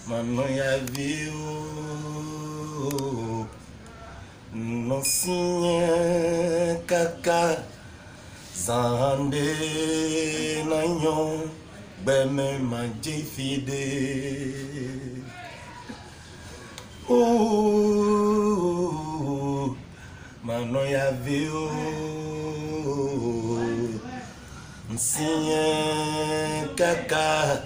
Maman ya viu não sinha kaka zande na nyon beme manje fide maman ya viu sinha kaka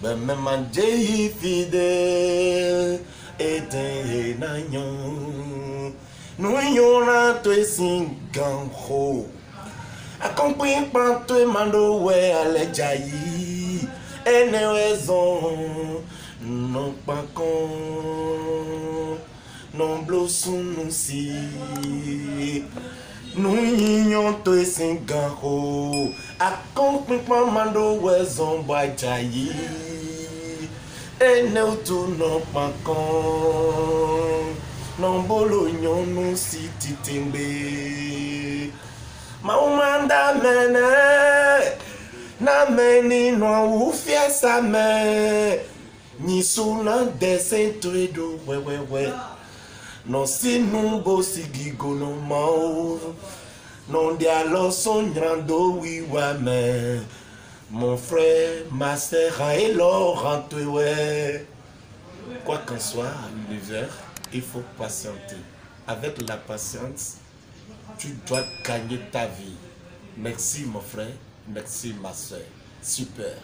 beme manje fide ete na nyon no yona to singanho acompanhe panto e mandou alejaí ene wezon non pacon non blossum non si no yinho to singanho acompanhe panto mandou wezon bajaí ene tu non pacon non bolognon non si titimbe maumanda mene na meni no ufia sa me ni suna desento edo wewewe non si numbo sigigo no mau non dia lo sognando wiwa me mon frère ma sœur et Laurent ouais. Quoi qu'en soit l'univers, il faut patienter. Avec la patience, tu dois gagner ta vie. Merci mon frère, merci ma soeur. Super.